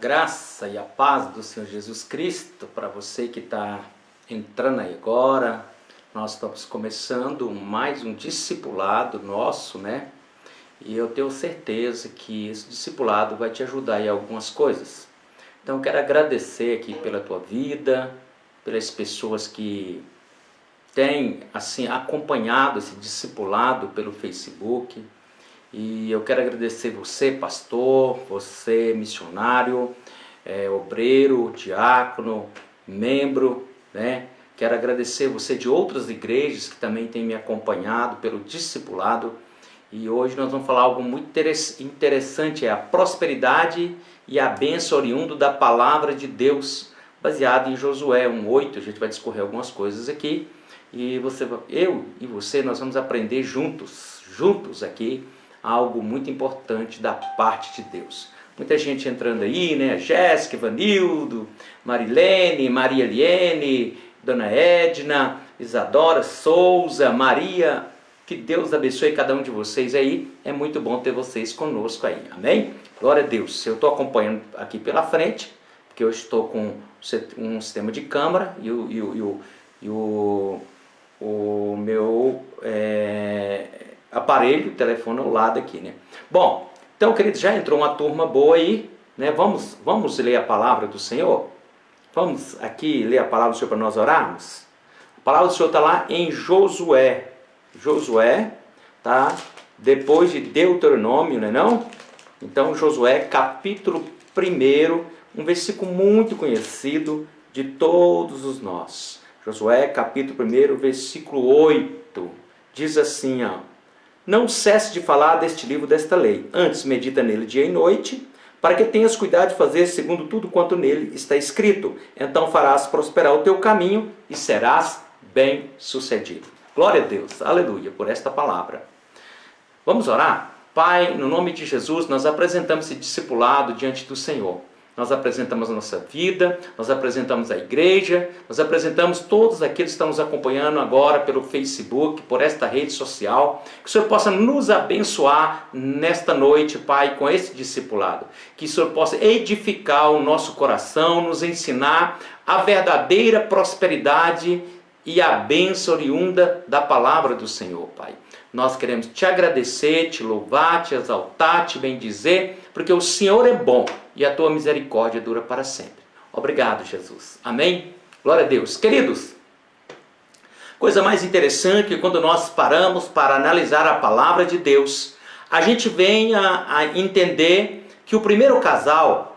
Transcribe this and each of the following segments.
graça e a paz do Senhor Jesus Cristo para você que está entrando aí agora. Nós estamos começando mais um discipulado nosso, né? E eu tenho certeza que esse discipulado vai te ajudar em algumas coisas. Então eu quero agradecer aqui pela tua vida, pelas pessoas que têm assim acompanhado esse discipulado pelo Facebook. E eu quero agradecer você, pastor, você, missionário, obreiro, diácono, membro, né? Quero agradecer você de outras igrejas que também têm me acompanhado pelo discipulado. E hoje nós vamos falar algo muito interessante, é a prosperidade e a bênção oriundo da palavra de Deus, baseado em Josué 1:8. A gente vai discorrer algumas coisas aqui. E eu e você, nós vamos aprender juntos aqui, algo muito importante da parte de Deus. Muita gente entrando aí, né? Jéssica, Vanildo, Marilene, Maria Eliene, Dona Edna, Isadora Souza, Maria. Que Deus abençoe cada um de vocês aí. É muito bom ter vocês conosco aí. Amém? Glória a Deus. Eu estou acompanhando aqui pela frente, porque eu estou com um sistema de câmera e o meu aparelho, o telefone ao lado aqui, né? Bom, então, queridos, já entrou uma turma boa aí, né? Vamos ler a palavra do Senhor? Vamos aqui ler a palavra do Senhor para nós orarmos? A palavra do Senhor está lá em Josué. Josué, tá? Depois de Deuteronômio, não é não? Então, Josué, capítulo 1, um versículo muito conhecido de todos os nós. Josué, capítulo 1, versículo 8, diz assim, ó: não cesse de falar deste livro, desta lei. Antes medita nele dia e noite, para que tenhas cuidado de fazer segundo tudo quanto nele está escrito. Então farás prosperar o teu caminho e serás bem sucedido. Glória a Deus, aleluia, por esta palavra. Vamos orar? Pai, no nome de Jesus, nós apresentamos esse discipulado diante do Senhor. Nós apresentamos a nossa vida, nós apresentamos a igreja, nós apresentamos todos aqueles que estão nos acompanhando agora pelo Facebook, por esta rede social. Que o Senhor possa nos abençoar nesta noite, Pai, com esse discipulado. Que o Senhor possa edificar o nosso coração, nos ensinar a verdadeira prosperidade e a bênção oriunda da palavra do Senhor, Pai. Nós queremos te agradecer, te louvar, te exaltar, te bendizer, porque o Senhor é bom e a tua misericórdia dura para sempre. Obrigado, Jesus. Amém? Glória a Deus. Queridos, coisa mais interessante que quando nós paramos para analisar a palavra de Deus, a gente vem a entender que o primeiro casal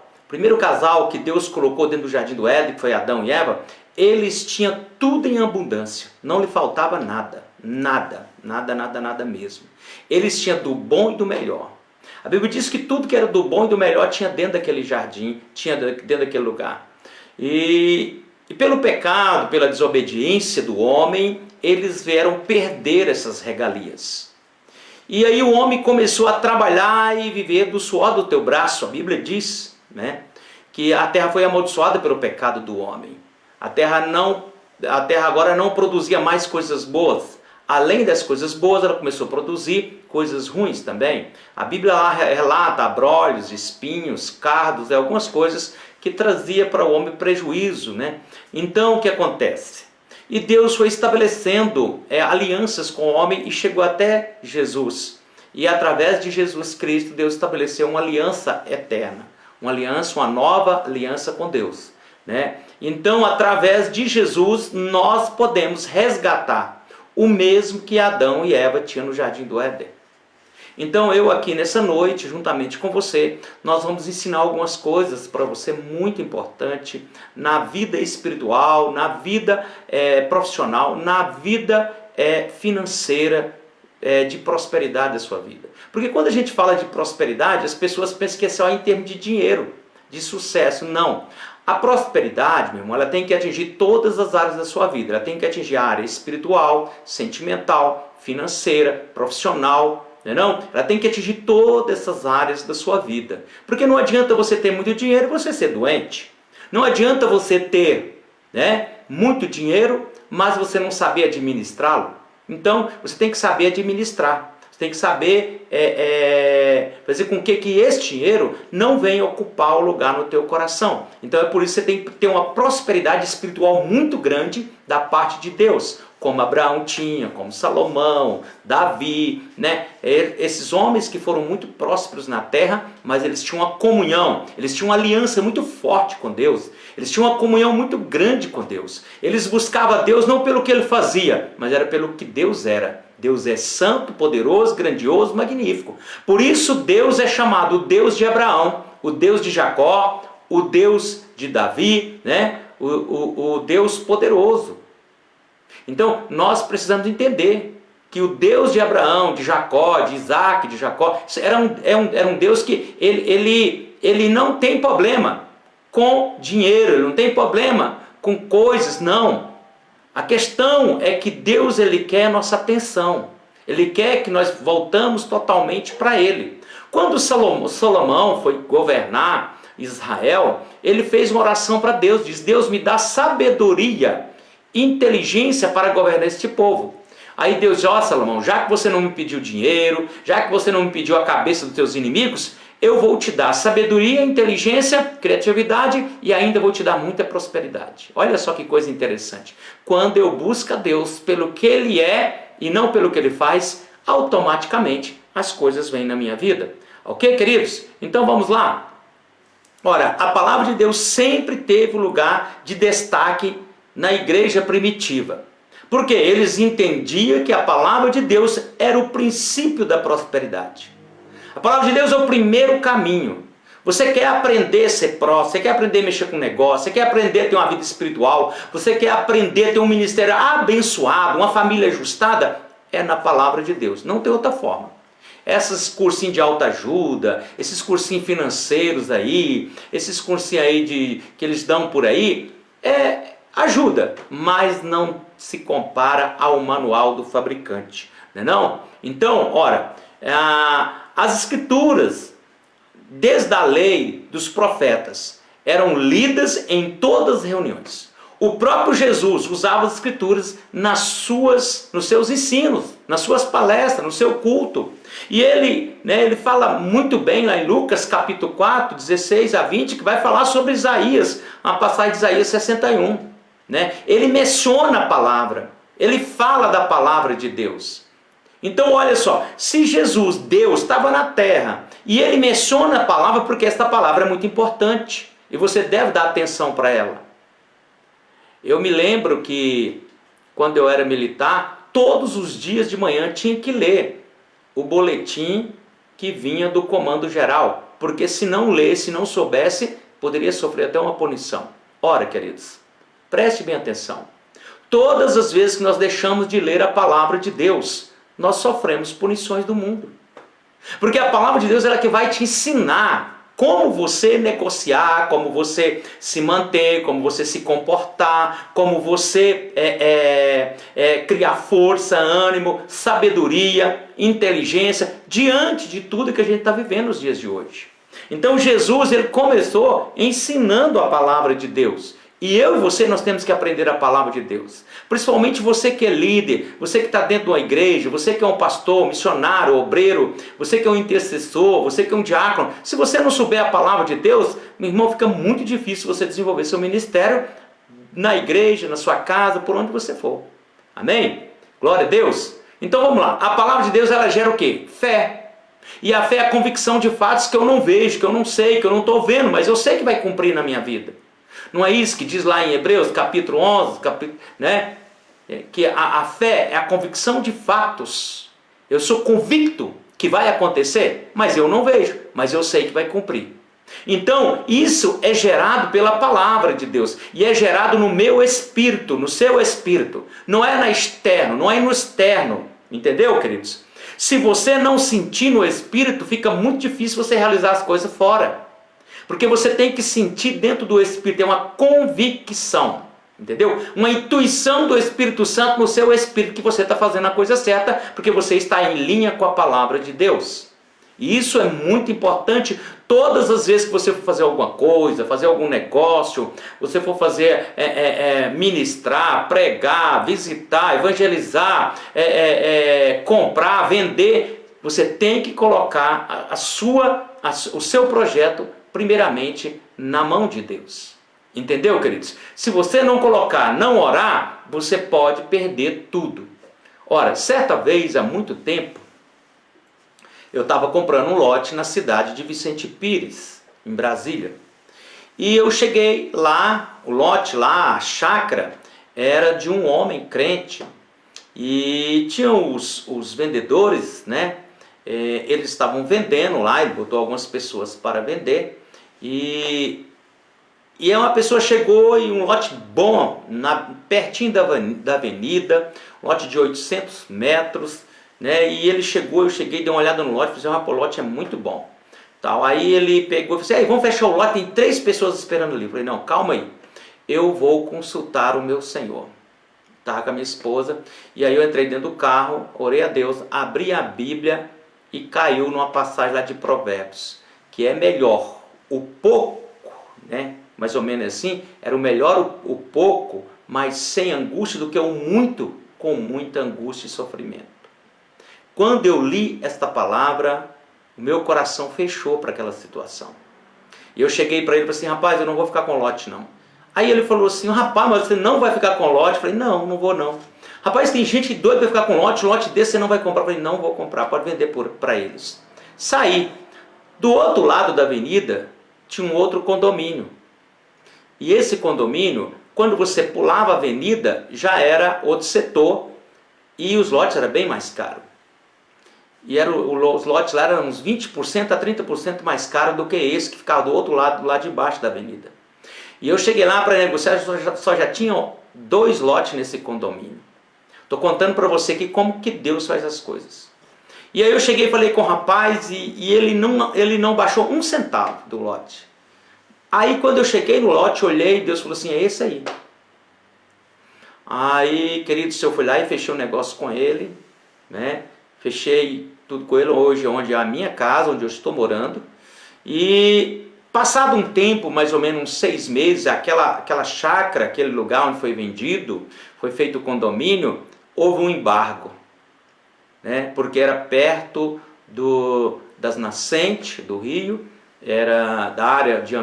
que Deus colocou dentro do jardim do Éden, que foi Adão e Eva, eles tinham tudo em abundância, não lhe faltava nada, nada mesmo. Eles tinham do bom e do melhor. A Bíblia diz que tudo que era do bom e do melhor tinha dentro daquele jardim, tinha dentro daquele lugar. E pelo pecado, pela desobediência do homem, eles vieram perder essas regalias. E aí o homem começou a trabalhar e viver do suor do teu braço. A Bíblia diz, né, que a terra foi amaldiçoada pelo pecado do homem. A terra agora não produzia mais coisas boas. Além das coisas boas, ela começou a produzir coisas ruins também. A Bíblia lá relata abrolhos, espinhos, cardos, algumas coisas que trazia para o homem prejuízo, né? Então o que acontece? E Deus foi estabelecendo alianças com o homem e chegou até Jesus. E através de Jesus Cristo, Deus estabeleceu uma aliança eterna. Uma nova aliança com Deus, né? Então, através de Jesus, nós podemos resgatar o mesmo que Adão e Eva tinham no jardim do Éden. Então, eu aqui nessa noite, juntamente com você, nós vamos ensinar algumas coisas para você muito importante na vida espiritual, na vida profissional, na vida financeira, de prosperidade da sua vida. Porque quando a gente fala de prosperidade, as pessoas pensam que é só em termos de dinheiro, de sucesso. Não. A prosperidade, meu irmão, ela tem que atingir todas as áreas da sua vida. Ela tem que atingir a área espiritual, sentimental, financeira, profissional, não? Ela tem que atingir todas essas áreas da sua vida. Porque não adianta você ter muito dinheiro e você ser doente. Não adianta você ter, né, muito dinheiro, mas você não saber administrá-lo. Então, você tem que saber administrar. Você tem que saber fazer com que esse dinheiro não venha ocupar o lugar no teu coração. Então é por isso que você tem que ter uma prosperidade espiritual muito grande da parte de Deus, como Abraão tinha, como Salomão, Davi, né? Esses homens que foram muito prósperos na terra, mas eles tinham uma comunhão, eles tinham uma aliança muito forte com Deus, eles tinham uma comunhão muito grande com Deus. Eles buscavam a Deus não pelo que ele fazia, mas era pelo que Deus era. Deus é santo, poderoso, grandioso, magnífico. Por isso Deus é chamado o Deus de Abraão, o Deus de Jacó, o Deus de Davi, né? o Deus poderoso. Então, nós precisamos entender que o Deus de Abraão, de Jacó, de Isaac, de Jacó, era um Deus que ele não tem problema com dinheiro, ele não tem problema com coisas, não. A questão é que Deus ele quer a nossa atenção, ele quer que nós voltamos totalmente para ele. Quando Salomão foi governar Israel, ele fez uma oração para Deus, diz: Deus, me dá sabedoria, inteligência para governar este povo. Aí Deus diz: ó Salomão, já que você não me pediu dinheiro, já que você não me pediu a cabeça dos teus inimigos, eu vou te dar sabedoria, inteligência, criatividade e ainda vou te dar muita prosperidade. Olha só que coisa interessante. Quando eu busco a Deus pelo que Ele é e não pelo que Ele faz, automaticamente as coisas vêm na minha vida. Ok, queridos? Então vamos lá. Ora, a palavra de Deus sempre teve um lugar de destaque na igreja primitiva. Porque eles entendiam que a palavra de Deus era o princípio da prosperidade. A palavra de Deus é o primeiro caminho. Você quer aprender a ser próspero, você quer aprender a mexer com negócio, você quer aprender a ter uma vida espiritual, você quer aprender a ter um ministério abençoado, uma família ajustada, é na palavra de Deus, não tem outra forma. Esses cursinhos de autoajuda, esses cursinhos financeiros aí, esses cursinhos aí que eles dão por aí, ajuda, mas não se compara ao manual do fabricante, não é não? Então, ora, as escrituras, desde a lei dos profetas, eram lidas em todas as reuniões. O próprio Jesus usava as escrituras nos seus ensinos, nas suas palestras, no seu culto. E ele fala muito bem lá em Lucas capítulo 4, 16 a 20, que vai falar sobre Isaías, a passagem de Isaías 61. Ele menciona a palavra, ele fala da palavra de Deus. Então olha só, se Jesus, Deus, estava na terra e ele menciona a palavra, porque esta palavra é muito importante e você deve dar atenção para ela. Eu me lembro que quando eu era militar, todos os dias de manhã tinha que ler o boletim que vinha do comando geral, porque se não lesse, se não soubesse, poderia sofrer até uma punição. Ora, queridos, preste bem atenção. Todas as vezes que nós deixamos de ler a palavra de Deus, nós sofremos punições do mundo. Porque a palavra de Deus é ela que vai te ensinar como você negociar, como você se manter, como você se comportar, como você criar força, ânimo, sabedoria, inteligência, diante de tudo que a gente está vivendo nos dias de hoje. Então Jesus, ele começou ensinando a palavra de Deus. E eu e você, nós temos que aprender a palavra de Deus. Principalmente você que é líder, você que está dentro de uma igreja, você que é um pastor, missionário, obreiro, você que é um intercessor, você que é um diácono. Se você não souber a palavra de Deus, meu irmão, fica muito difícil você desenvolver seu ministério na igreja, na sua casa, por onde você for. Amém? Glória a Deus. Então vamos lá. A palavra de Deus, ela gera o quê? Fé. E a fé é a convicção de fatos que eu não vejo, que eu não sei, que eu não estou vendo, mas eu sei que vai cumprir na minha vida. Não é isso que diz lá em Hebreus, capítulo 11, que a fé é a convicção de fatos. Eu sou convicto que vai acontecer, mas eu não vejo, mas eu sei que vai cumprir. Então, isso é gerado pela palavra de Deus, e é gerado no meu espírito, no seu espírito. Não é no externo, entendeu, queridos? Se você não sentir no espírito, fica muito difícil você realizar as coisas fora. Porque você tem que sentir dentro do Espírito, é uma convicção, entendeu? Uma intuição do Espírito Santo no seu espírito que você está fazendo a coisa certa, porque você está em linha com a palavra de Deus. E isso é muito importante todas as vezes que você for fazer alguma coisa, fazer algum negócio, você for fazer, ministrar, pregar, visitar, evangelizar, comprar, vender. você tem que colocar o seu projeto primeiramente na mão de Deus. Entendeu, queridos? Se você não colocar, não orar, você pode perder tudo. Ora, certa vez, há muito tempo, eu estava comprando um lote na cidade de Vicente Pires, em Brasília. E eu cheguei lá, o lote lá, a chácara, era de um homem crente. E tinham os vendedores, né? Eles estavam vendendo lá, ele botou algumas pessoas para vender. E uma pessoa chegou em um lote bom, pertinho da avenida, um lote de 800 metros, né? E ele chegou, eu cheguei, dei uma olhada no lote, falei, o lote é muito bom. Tal. Aí ele pegou e falou assim, vamos fechar o lote, tem 3 pessoas esperando ali. Eu falei, não, calma aí, eu vou consultar o meu Senhor. Estava com a minha esposa, e aí eu entrei dentro do carro, orei a Deus, abri a Bíblia e caiu numa passagem lá de Provérbios, que é melhor o pouco, né? Mais ou menos assim, era o melhor o pouco, mas sem angústia, do que o muito, com muita angústia e sofrimento. Quando eu li esta palavra, o meu coração fechou para aquela situação. E eu cheguei para ele e falei assim, rapaz, eu não vou ficar com lote não. Aí ele falou assim, rapaz, mas você não vai ficar com lote? Eu falei, não, não vou não. Rapaz, tem gente doida para ficar com lote desse você não vai comprar. Eu falei, não vou comprar, pode vender para eles. Saí. Do outro lado da avenida, tinha um outro condomínio. E esse condomínio, quando você pulava a avenida, já era outro setor, e os lotes eram bem mais caros. E os lotes lá eram uns 20% a 30% mais caros do que esse que ficava do outro lado, lá de baixo da avenida. E eu cheguei lá para negociar, só já tinham 2 lotes nesse condomínio. Estou contando para você aqui como que Deus faz as coisas. E aí eu cheguei e falei com o rapaz e ele não baixou 1 centavo do lote. Aí quando eu cheguei no lote, olhei e Deus falou assim, é esse aí. Aí, querido, eu fui lá e fechei um negócio com ele, né? Fechei tudo com ele hoje, onde é a minha casa, onde eu estou morando. E passado um tempo, mais ou menos uns 6 meses, aquela chácara, aquele lugar onde foi vendido, foi feito o condomínio, houve um embargo, né? Porque era perto das nascentes do rio, era da área de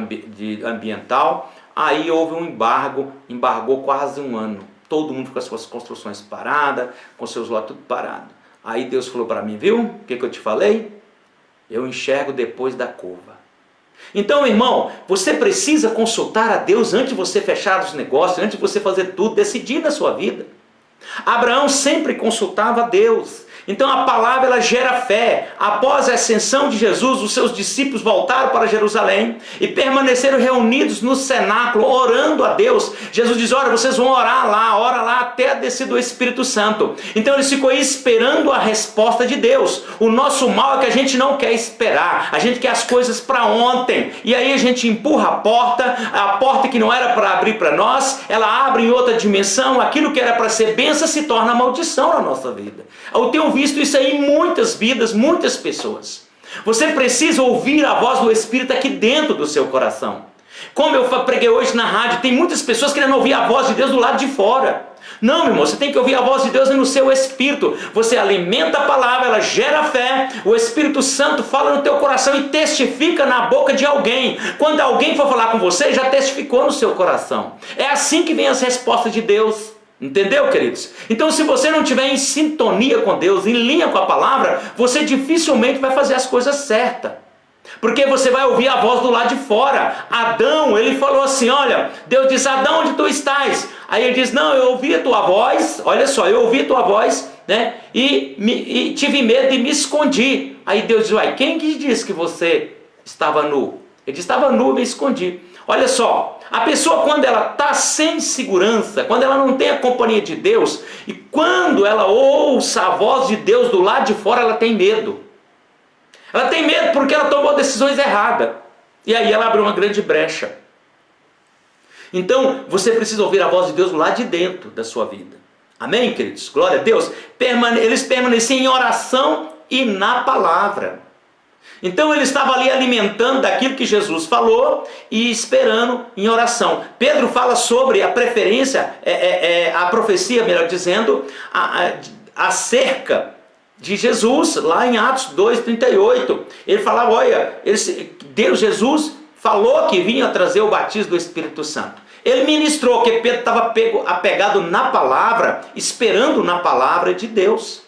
ambiental. Aí houve um embargo, embargou quase 1 ano. Todo mundo com as suas construções paradas, com seus lotes tudo parado. Aí Deus falou para mim, viu? O que eu te falei? Eu enxergo depois da curva. Então, irmão, você precisa consultar a Deus antes de você fechar os negócios, antes de você fazer tudo, decidir na sua vida. Abraão sempre consultava a Deus. Então a palavra ela gera fé. Após a ascensão de Jesus, os seus discípulos voltaram para Jerusalém e permaneceram reunidos no cenáculo, orando a Deus. Jesus diz, olha, vocês vão orar lá, ora lá até a descida do Espírito Santo. Então eles ficam aí esperando a resposta de Deus. O nosso mal é que a gente não quer esperar, a gente quer as coisas para ontem. E aí a gente empurra a porta que não era para abrir para nós, ela abre em outra dimensão, aquilo que era para ser bênção se torna maldição na nossa vida. Eu tenho visto isso aí em muitas vidas, muitas pessoas. Você precisa ouvir a voz do Espírito aqui dentro do seu coração. Como eu preguei hoje na rádio, tem muitas pessoas querendo ouvir a voz de Deus do lado de fora. Não, meu irmão, você tem que ouvir a voz de Deus no seu espírito. Você alimenta a palavra, ela gera fé, o Espírito Santo fala no teu coração e testifica na boca de alguém. Quando alguém for falar com você, já testificou no seu coração. É assim que vem as respostas de Deus. Entendeu, queridos? Então, se você não estiver em sintonia com Deus, em linha com a palavra, você dificilmente vai fazer as coisas certas. Porque você vai ouvir a voz do lado de fora. Adão, ele falou assim, olha, Deus diz, Adão, onde tu estás? Aí ele diz, não, eu ouvi a tua voz, olha só, eu ouvi a tua voz, né? E tive medo e me escondi. Aí Deus diz, uai, quem que disse que você estava nu? Ele disse, estava nu e me escondi. Olha só, a pessoa quando ela está sem segurança, quando ela não tem a companhia de Deus, e quando ela ouça a voz de Deus do lado de fora, ela tem medo. Ela tem medo porque ela tomou decisões erradas. E aí ela abre uma grande brecha. Então, você precisa ouvir a voz de Deus do lado de dentro da sua vida. Amém, queridos? Glória a Deus. Eles permaneciam em oração e na palavra. Então ele estava ali alimentando daquilo que Jesus falou e esperando em oração. Pedro fala sobre a preferência, a profecia, melhor dizendo, acerca de Jesus, lá em Atos 2:38. Ele falava, olha, Deus, Jesus, falou que vinha trazer o batismo do Espírito Santo. Ele ministrou, que Pedro estava apegado na palavra, esperando na palavra de Deus.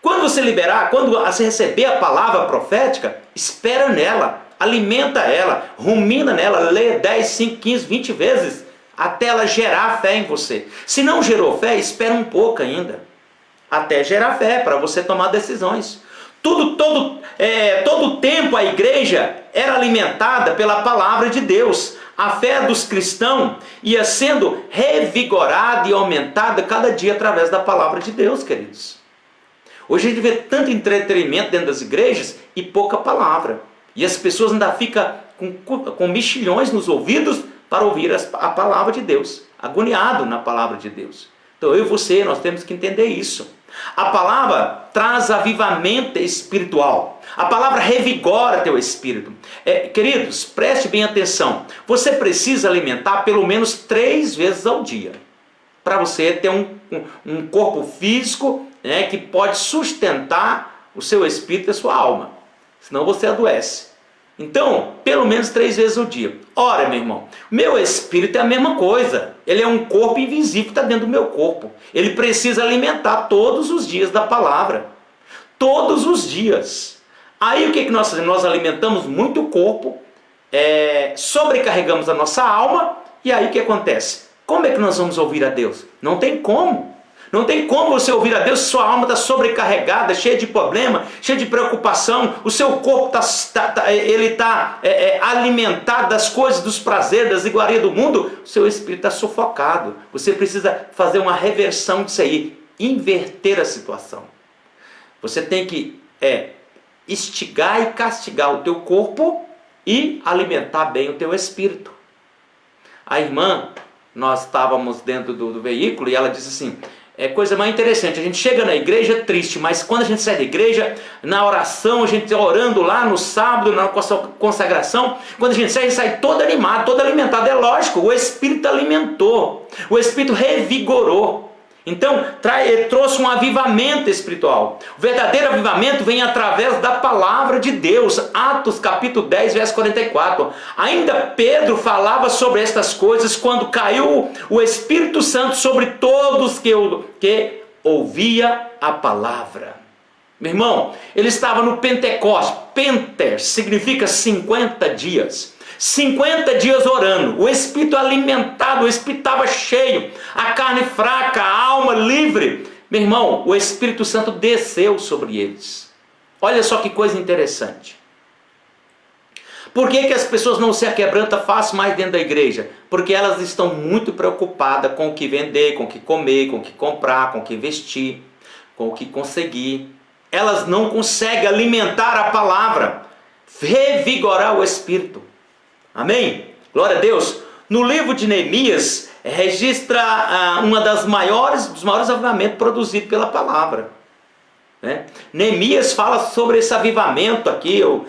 Quando você você receber a palavra profética, espera nela, alimenta ela, rumina nela, lê 10, 5, 15, 20 vezes, até ela gerar fé em você. Se não gerou fé, espera um pouco ainda, até gerar fé, para você tomar decisões. Todo o tempo a igreja era alimentada pela palavra de Deus. A fé dos cristãos ia sendo revigorada e aumentada cada dia através da palavra de Deus, queridos. Hoje a gente vê tanto entretenimento dentro das igrejas e pouca palavra. E as pessoas ainda ficam com mexilhões nos ouvidos para ouvir a palavra de Deus, agoniado na palavra de Deus. Então eu e você, nós temos que entender isso. A palavra traz avivamento espiritual. A palavra revigora teu espírito. Queridos, preste bem atenção. Você precisa alimentar pelo menos 3 vezes ao dia, para você ter um corpo físico, né, que pode sustentar o seu espírito e a sua alma. Senão você adoece. Então, pelo menos 3 vezes ao dia. Ora, meu irmão, meu espírito é a mesma coisa. Ele é um corpo invisível que está dentro do meu corpo. Ele precisa alimentar todos os dias da palavra. Todos os dias. Aí o que nós fazemos? Nós alimentamos muito o corpo, sobrecarregamos a nossa alma, e aí o que acontece? Como é que nós vamos ouvir a Deus? Não tem como. Não tem como você ouvir a Deus se sua alma está sobrecarregada, cheia de problema, cheia de preocupação. O seu corpo está alimentado das coisas, dos prazeres, das iguarias do mundo. O seu espírito está sufocado. Você precisa fazer uma reversão disso aí, inverter a situação. Você tem que estigar e castigar o teu corpo e alimentar bem o teu espírito. A irmã, nós estávamos dentro do veículo e ela disse assim, coisa mais interessante, a gente chega na igreja triste, mas quando a gente sai da igreja, na oração, a gente orando lá no sábado, na consagração, quando a gente sai todo animado, todo alimentado. É lógico, o Espírito alimentou, o Espírito revigorou. Então, ele trouxe um avivamento espiritual. O verdadeiro avivamento vem através da palavra de Deus. Atos capítulo 10, verso 44. Ainda Pedro falava sobre estas coisas quando caiu o Espírito Santo sobre todos que ouvia a palavra. Meu irmão, ele estava no Pentecostes. Penter significa 50 dias. 50 dias orando, o espírito alimentado, o espírito estava cheio, a carne fraca, a alma livre. Meu irmão, o Espírito Santo desceu sobre eles. Olha só que coisa interessante. Por que as pessoas não se aquebrantam fácil mais dentro da igreja? Porque elas estão muito preocupadas com o que vender, com o que comer, com o que comprar, com o que vestir, com o que conseguir. Elas não conseguem alimentar a palavra, revigorar o espírito. Amém? Glória a Deus. No livro de Neemias, registra dos maiores avivamentos produzidos pela palavra. Né? Neemias fala sobre esse avivamento aqui. Eu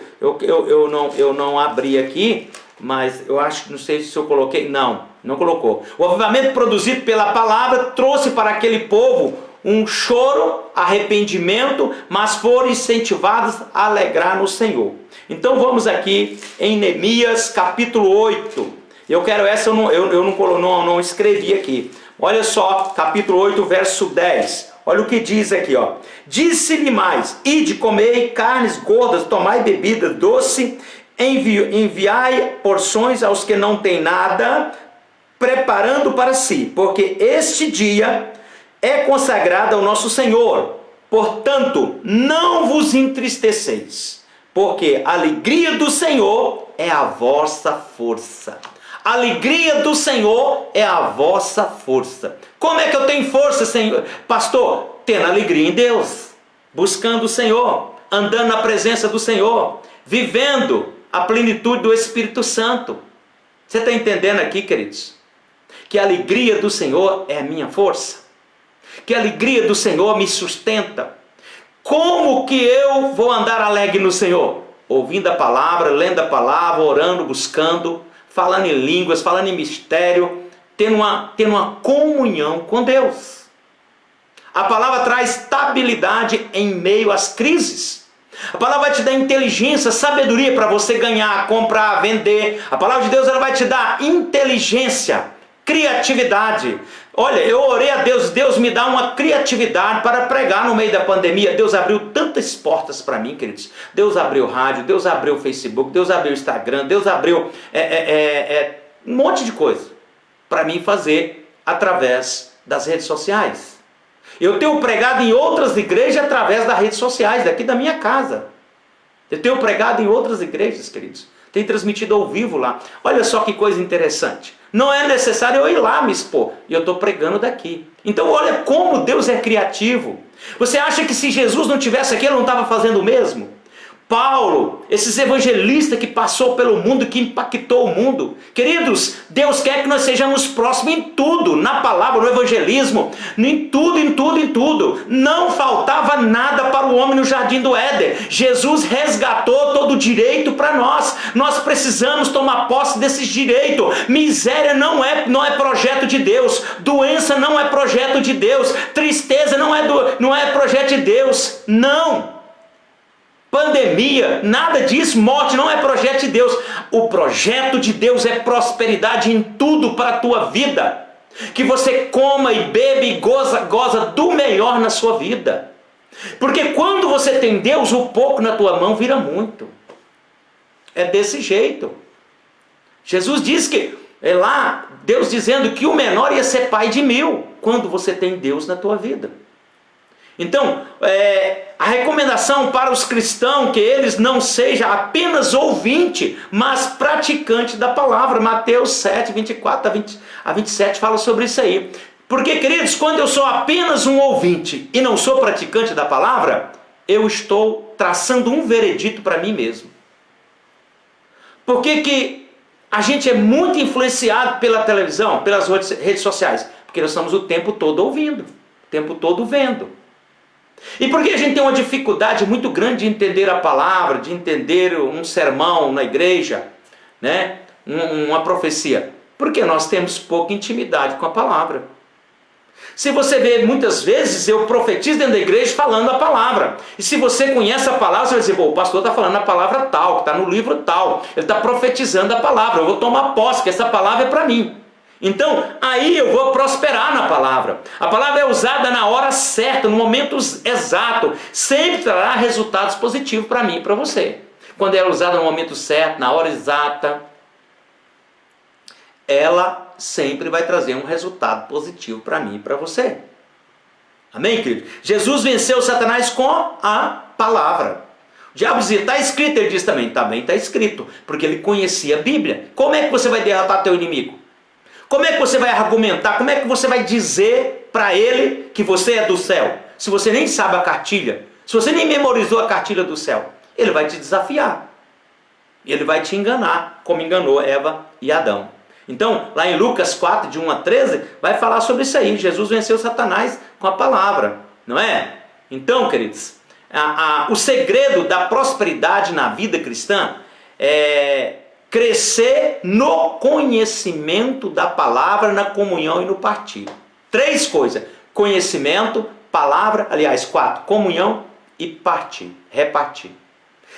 não abri aqui, mas eu acho, não sei se eu coloquei. Não colocou. O avivamento produzido pela palavra trouxe para aquele povo um choro, arrependimento, mas foram incentivados a alegrar no Senhor. Então vamos aqui em Neemias capítulo 8. Eu quero essa, eu não escrevi aqui. Olha só, capítulo 8, verso 10. Olha o que diz aqui, ó. Disse-lhe mais: ide, comei carnes gordas, tomai bebida doce, enviai porções aos que não têm nada, preparando para si, porque este dia é consagrado ao nosso Senhor. Portanto, não vos entristeceis, porque a alegria do Senhor é a vossa força. A alegria do Senhor é a vossa força. Como é que eu tenho força, Senhor? Pastor, tendo alegria em Deus, buscando o Senhor, andando na presença do Senhor, vivendo a plenitude do Espírito Santo. Você está entendendo aqui, queridos? Que a alegria do Senhor é a minha força. Que a alegria do Senhor me sustenta. Como que eu vou andar alegre no Senhor? Ouvindo a palavra, lendo a palavra, orando, buscando, falando em línguas, falando em mistério, tendo uma comunhão com Deus. A palavra traz estabilidade em meio às crises. A palavra vai te dar inteligência, sabedoria para você ganhar, comprar, vender. A palavra de Deus ela vai te dar inteligência, criatividade. Olha, eu orei a Deus, Deus me dá uma criatividade para pregar no meio da pandemia. Deus abriu tantas portas para mim, queridos. Deus abriu rádio, Deus abriu Facebook, Deus abriu Instagram, Deus abriu um monte de coisa para mim fazer através das redes sociais. Eu tenho pregado em outras igrejas através das redes sociais, daqui da minha casa. Eu tenho pregado em outras igrejas, queridos. Tenho transmitido ao vivo lá. Olha só que coisa interessante. Não é necessário eu ir lá me expor. E eu estou pregando daqui. Então olha como Deus é criativo. Você acha que se Jesus não tivesse aqui, ele não estava fazendo o mesmo? Paulo, esses evangelistas que passou pelo mundo, que impactou o mundo. Queridos, Deus quer que nós sejamos próximos em tudo, na palavra, no evangelismo, em tudo, em tudo, em tudo. Não faltava nada para o homem no jardim do Éden. Jesus resgatou todo o direito para nós. Nós precisamos tomar posse desses direitos. Miséria não é projeto de Deus. Doença não é projeto de Deus. Tristeza não é projeto de Deus. Não. Pandemia, nada disso, morte não é projeto de Deus. O projeto de Deus é prosperidade em tudo para a tua vida. Que você coma e bebe e goza do melhor na sua vida. Porque quando você tem Deus, o pouco na tua mão vira muito. É desse jeito. Jesus disse que, lá, Deus dizendo que o menor ia ser pai de 1000, quando você tem Deus na tua vida. Então, a recomendação para os cristãos que eles não sejam apenas ouvinte, mas praticante da palavra. Mateus 7, 24 a 27 fala sobre isso aí. Porque, queridos, quando eu sou apenas um ouvinte e não sou praticante da palavra, eu estou traçando um veredito para mim mesmo. Por que a gente é muito influenciado pela televisão, pelas redes sociais? Porque nós estamos o tempo todo ouvindo, o tempo todo vendo. E por que a gente tem uma dificuldade muito grande de entender a palavra, de entender um sermão na igreja, né? Uma profecia? Porque nós temos pouca intimidade com a palavra. Se você vê, muitas vezes eu profetizo dentro da igreja falando a palavra. E se você conhece a palavra, você vai dizer, o pastor está falando a palavra tal, que está no livro tal. Ele está profetizando a palavra, eu vou tomar posse, que essa palavra é para mim. Então, aí eu vou prosperar na palavra. A palavra é usada na hora certa, no momento exato. Sempre trará resultados positivos para mim e para você. Quando ela é usada no momento certo, na hora exata, ela sempre vai trazer um resultado positivo para mim e para você. Amém, querido? Jesus venceu Satanás com a palavra. O diabo dizia, está escrito, ele diz também está escrito, porque ele conhecia a Bíblia. Como é que você vai derrotar teu inimigo? Como é que você vai argumentar? Como é que você vai dizer para ele que você é do céu? Se você nem sabe a cartilha, se você nem memorizou a cartilha do céu, ele vai te desafiar. Ele vai te enganar, como enganou Eva e Adão. Então, lá em Lucas 4, de 1 a 13, vai falar sobre isso aí. Jesus venceu Satanás com a palavra, não é? Então, queridos, o segredo da prosperidade na vida cristã é crescer no conhecimento da palavra, na comunhão e no partilho. 3 coisas: conhecimento, palavra, aliás, 4, comunhão e partilho, repartir.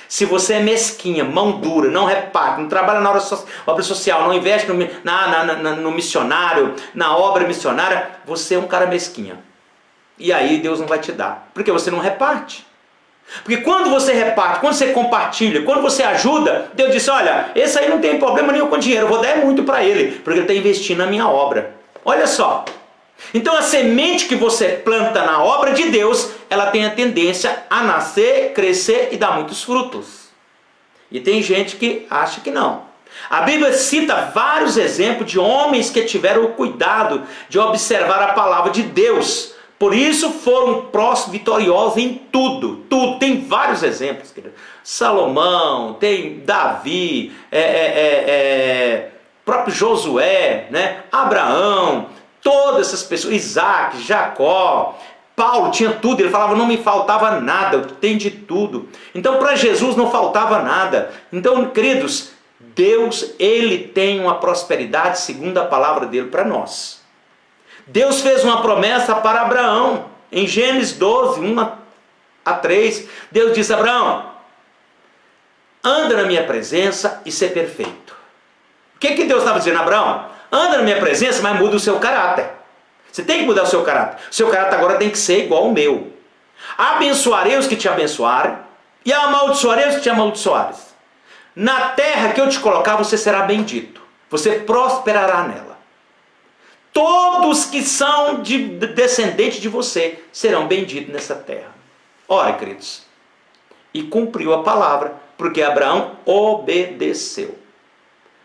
Se você é mesquinha, mão dura, não reparte, não trabalha na obra social, não investe no missionário, na obra missionária, você é um cara mesquinha. E aí Deus não vai te dar, porque você não reparte. Porque quando você reparte, quando você compartilha, quando você ajuda, Deus diz, olha, esse aí não tem problema nenhum com dinheiro, eu vou dar muito para ele, porque ele está investindo na minha obra. Olha só. Então a semente que você planta na obra de Deus, ela tem a tendência a nascer, crescer e dar muitos frutos. E tem gente que acha que não. A Bíblia cita vários exemplos de homens que tiveram o cuidado de observar a palavra de Deus. Por isso foram próximos, vitoriosos em tudo, tudo. Tem vários exemplos, querido. Salomão, tem Davi, próprio Josué, né? Abraão, todas essas pessoas, Isaac, Jacó, Paulo tinha tudo, ele falava, não me faltava nada, eu tenho de tudo. Então para Jesus não faltava nada. Então, queridos, Deus, ele tem uma prosperidade segundo a palavra dele para nós. Deus fez uma promessa para Abraão. em Gênesis 12, 1-3, Deus diz: Abraão, anda na minha presença e ser perfeito. O que Deus estava dizendo? Abraão, anda na minha presença, mas muda o seu caráter. Você tem que mudar o seu caráter. O seu caráter agora tem que ser igual ao meu. Abençoarei os que te abençoarem e amaldiçoarei os que te amaldiçoarem. Na terra que eu te colocar, você será bendito. Você prosperará nela. Todos que são descendentes de você serão benditos nessa terra. Ora, queridos, e cumpriu a palavra, porque Abraão obedeceu.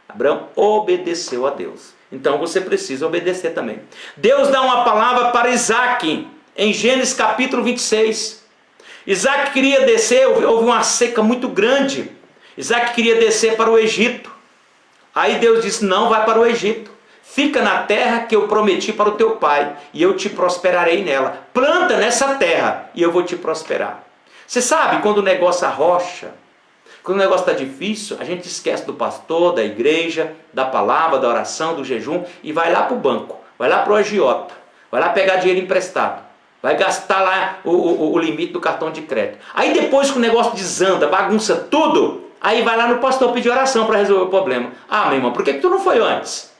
Abraão obedeceu a Deus. Então você precisa obedecer também. Deus dá uma palavra para Isaac, em Gênesis capítulo 26. Isaac queria descer, houve uma seca muito grande. Isaac queria descer para o Egito. Aí Deus disse: não vai para o Egito. Fica na terra que eu prometi para o teu pai, e eu te prosperarei nela. Planta nessa terra, e eu vou te prosperar. Você sabe, quando o negócio arrocha, quando o negócio está difícil, a gente esquece do pastor, da igreja, da palavra, da oração, do jejum, e vai lá para o banco, vai lá para o agiota, vai lá pegar dinheiro emprestado, vai gastar lá o limite do cartão de crédito. Aí depois que o negócio desanda, bagunça tudo, aí vai lá no pastor pedir oração para resolver o problema. Ah, meu irmão, por que tu não foi antes?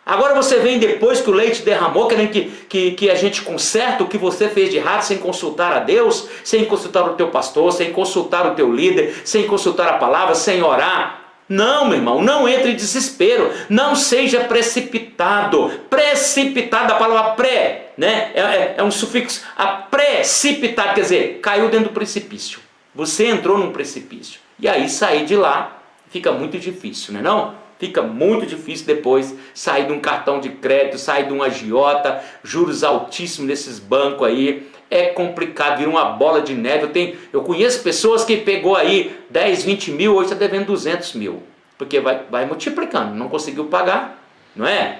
Agora você vem depois que o leite derramou, querendo que a gente conserte o que você fez de errado, sem consultar a Deus, sem consultar o teu pastor, sem consultar o teu líder, sem consultar a palavra, sem orar. Não, meu irmão, não entre em desespero, não seja precipitado. Precipitado, a palavra pré, né? É um sufixo, a precipitado, quer dizer, caiu dentro do precipício. Você entrou num precipício, e aí sair de lá fica muito difícil, não é não? Fica muito difícil depois sair de um cartão de crédito, sair de um agiota, juros altíssimos nesses bancos aí. É complicado, vira uma bola de neve. Eu conheço pessoas que pegou aí 10, 20 mil, hoje está devendo 200 mil. Porque vai multiplicando, não conseguiu pagar, não é?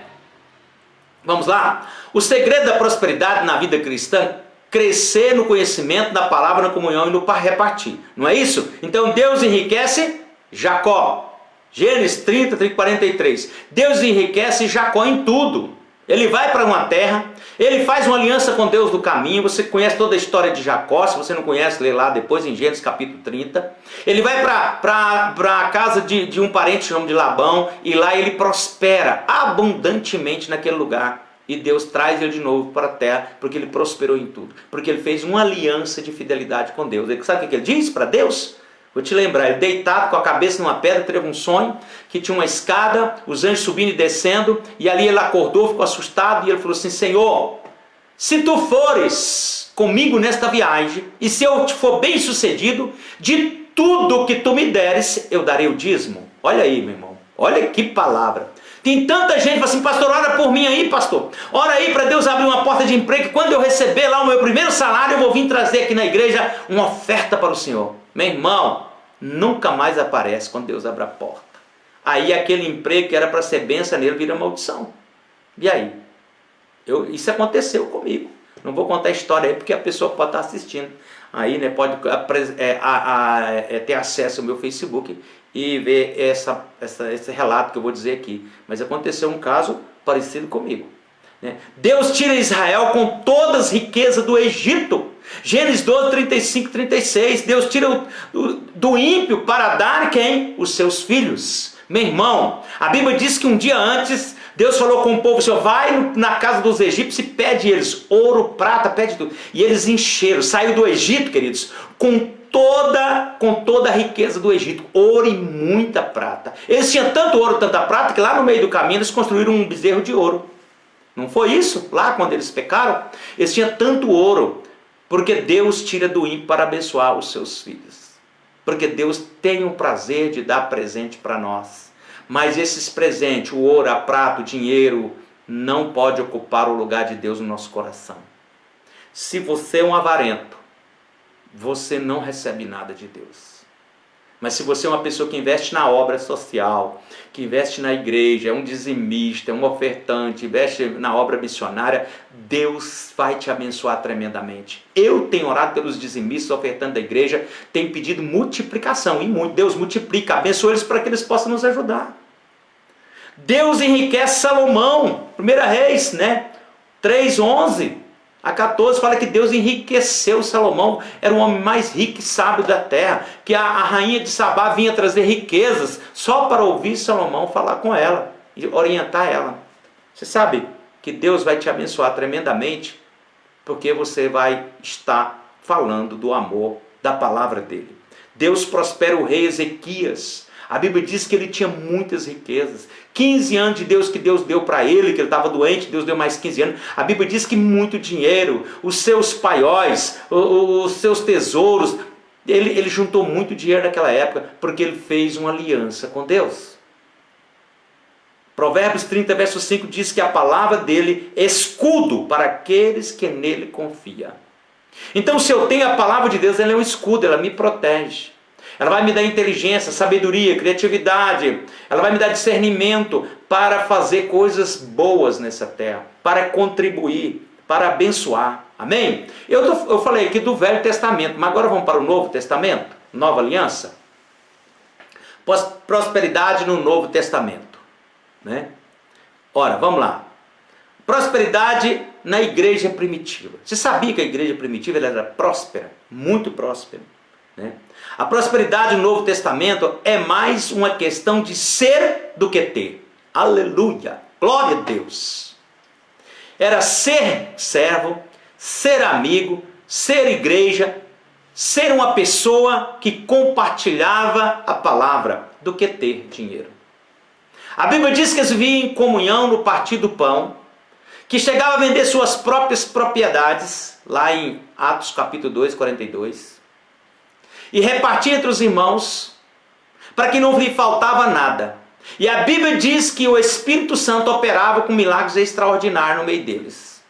Vamos lá. O segredo da prosperidade na vida cristã: crescer no conhecimento da palavra, na comunhão e no repartir. Não é isso? Então Deus enriquece Jacó. Gênesis 30, 43. Deus enriquece Jacó em tudo. Ele vai para uma terra, ele faz uma aliança com Deus do caminho. Você conhece toda a história de Jacó. Se você não conhece, lê lá depois em Gênesis capítulo 30. Ele vai para a casa de um parente chamado de Labão, e lá ele prospera abundantemente naquele lugar. E Deus traz ele de novo para a terra, porque ele prosperou em tudo. Porque ele fez uma aliança de fidelidade com Deus. Sabe o que ele diz para Deus? Vou te lembrar, ele deitado com a cabeça numa pedra, teve um sonho que tinha uma escada, os anjos subindo e descendo, e ali ele acordou, ficou assustado, e ele falou assim: Senhor, se tu fores comigo nesta viagem, e se eu te for bem sucedido, de tudo que tu me deres, eu darei o dízimo. Olha aí, meu irmão, olha que palavra. Tem tanta gente que fala assim: pastor, ora por mim aí, pastor. Ora aí para Deus abrir uma porta de emprego, que quando eu receber lá o meu primeiro salário, eu vou vir trazer aqui na igreja uma oferta para o Senhor. Meu irmão, nunca mais aparece quando Deus abre a porta. Aí aquele emprego que era para ser bênção nele vira maldição. E aí? Isso aconteceu comigo. Não vou contar a história aí, porque a pessoa pode estar assistindo. Aí, né, pode ter acesso ao meu Facebook e ver esse relato que eu vou dizer aqui. Mas aconteceu um caso parecido comigo. Deus tira Israel com todas as riquezas do Egito. Gênesis 12, 35, 36. Deus tira do ímpio para dar quem? Os seus filhos. Meu irmão, a Bíblia diz que um dia antes Deus falou com o povo: Senhor, vai na casa dos egípcios e pede eles ouro, prata, pede tudo. E eles encheram, saiu do Egito, queridos, com toda a riqueza do Egito, ouro e muita prata. Eles tinham tanto ouro, tanta prata, que lá no meio do caminho eles construíram um bezerro de ouro. Não foi isso? Lá quando eles pecaram, eles tinham tanto ouro, porque Deus tira do ímpio para abençoar os seus filhos. Porque Deus tem o prazer de dar presente para nós. Mas esses presentes, o ouro, a prata, o dinheiro, não pode ocupar o lugar de Deus no nosso coração. Se você é um avarento, você não recebe nada de Deus. Mas se você é uma pessoa que investe na obra social, que investe na igreja, é um dizimista, é um ofertante, investe na obra missionária, Deus vai te abençoar tremendamente. Eu tenho orado pelos dizimistas, ofertantes da igreja, tenho pedido multiplicação, e muito. Deus multiplica, abençoa eles para que eles possam nos ajudar. Deus enriquece Salomão, 1 Reis, 3:11. A 14 fala que Deus enriqueceu Salomão, era o homem mais rico e sábio da terra, que a rainha de Sabá vinha trazer riquezas só para ouvir Salomão falar com ela e orientar ela. Você sabe que Deus vai te abençoar tremendamente, porque você vai estar falando do amor da palavra dele. Deus prospera o rei Ezequias. A Bíblia diz que ele tinha muitas riquezas. 15 anos de Deus que Deus deu para ele, que ele estava doente, Deus deu mais 15 anos. A Bíblia diz que muito dinheiro, os seus paióis, os seus tesouros. Ele juntou muito dinheiro naquela época, porque ele fez uma aliança com Deus. Provérbios 30, verso 5 diz que a palavra dele é escudo para aqueles que nele confiam. Então, se eu tenho a palavra de Deus, ela é um escudo, ela me protege. Ela vai me dar inteligência, sabedoria, criatividade. Ela vai me dar discernimento para fazer coisas boas nessa terra, para contribuir, para abençoar. Amém? Eu falei aqui do Velho Testamento, mas agora vamos para o Novo Testamento, Nova Aliança. Prosperidade no Novo Testamento, né? Ora, vamos lá. Prosperidade na igreja primitiva. Você sabia que a igreja primitiva ela era próspera? Muito próspera, né? A prosperidade no Novo Testamento é mais uma questão de ser do que ter. Aleluia! Glória a Deus! Era ser servo, ser amigo, ser igreja, ser uma pessoa que compartilhava a palavra do que ter dinheiro. A Bíblia diz que eles viviam em comunhão no partir do pão, que chegava a vender suas próprias propriedades, lá em Atos capítulo 2, 42, e repartia entre os irmãos, para que não lhe faltava nada. E a Bíblia diz que o Espírito Santo operava com milagres extraordinários no meio deles.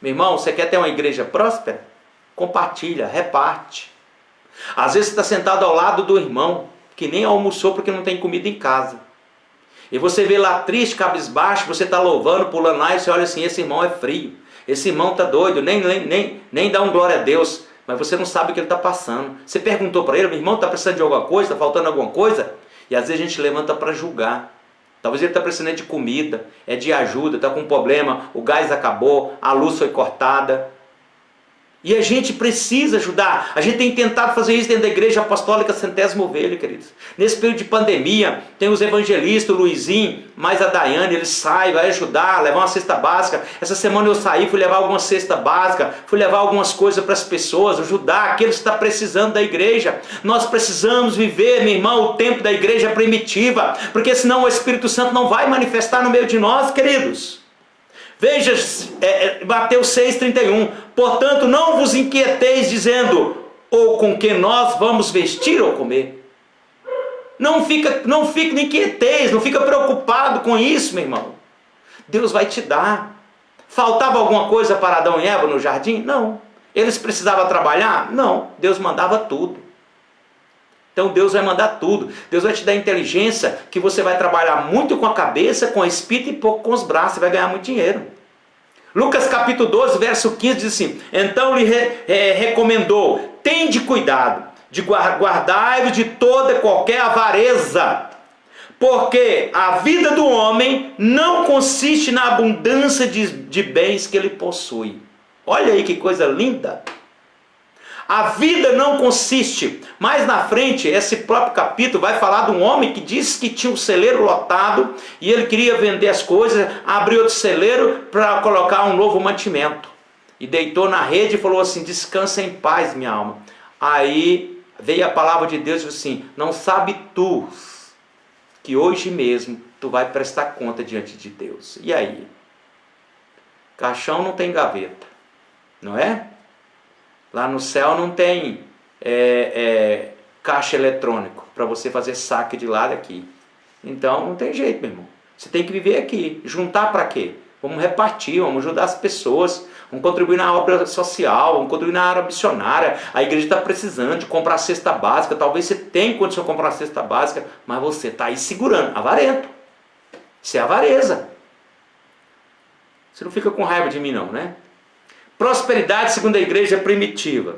Meu irmão, você quer ter uma igreja próspera? Compartilha, reparte. Às vezes você está sentado ao lado do irmão, que nem almoçou porque não tem comida em casa. E você vê lá triste, cabisbaixo, você está louvando, pulando lá, e você olha assim, esse irmão é frio, esse irmão está doido, nem dá um glória a Deus, mas você não sabe o que ele está passando. Você perguntou para ele, meu irmão, está precisando de alguma coisa, está faltando alguma coisa? E às vezes a gente levanta para julgar. Talvez ele está precisando de comida, é de ajuda, está com um problema, o gás acabou, a luz foi cortada. E a gente precisa ajudar. A gente tem tentado fazer isso dentro da Igreja Apostólica Centésima Ovelha, queridos. Nesse período de pandemia, tem os evangelistas, o Luizinho, mais a Daiane, eles saem, vai ajudar, levar uma cesta básica. Essa semana eu saí, fui levar alguma cesta básica, fui levar algumas coisas para as pessoas, ajudar aqueles que estão precisando da igreja. Nós precisamos viver, meu irmão, o tempo da igreja primitiva, porque senão o Espírito Santo não vai manifestar no meio de nós, queridos. Veja, Mateus 6,31. Portanto, não vos inquieteis dizendo, ou com que nós vamos vestir ou comer. Não fica inquieteis, não fica preocupado com isso, meu irmão. Deus vai te dar. Faltava alguma coisa para Adão e Eva no jardim? Não. Eles precisavam trabalhar? Não. Deus mandava tudo. Então Deus vai mandar tudo. Deus vai te dar inteligência, que você vai trabalhar muito com a cabeça, com o espírito e pouco com os braços. Você vai ganhar muito dinheiro. Lucas capítulo 12, verso 15 diz assim, então lhe recomendou, tende cuidado, de guardai-vos de toda e qualquer avareza, porque a vida do homem não consiste na abundância de bens que ele possui. Olha aí que coisa linda. A vida não consiste. Mais na frente, esse próprio capítulo vai falar de um homem que disse que tinha um celeiro lotado e ele queria vender as coisas, abriu outro celeiro para colocar um novo mantimento. E deitou na rede e falou assim, descansa em paz, minha alma. Aí veio a palavra de Deus e disse assim, não sabe tu que hoje mesmo tu vai prestar conta diante de Deus. E aí? Caixão não tem gaveta, não é? Lá no céu não tem caixa eletrônico para você fazer saque de lá daqui. Então não tem jeito, meu irmão. Você tem que viver aqui. Juntar para quê? Vamos repartir, vamos ajudar as pessoas, vamos contribuir na obra social, vamos contribuir na área missionária. A igreja está precisando de comprar cesta básica. Talvez você tenha condição de comprar uma cesta básica, mas você está aí segurando, avarento. Isso é avareza. Você não fica com raiva de mim não, né? Prosperidade segundo a igreja primitiva.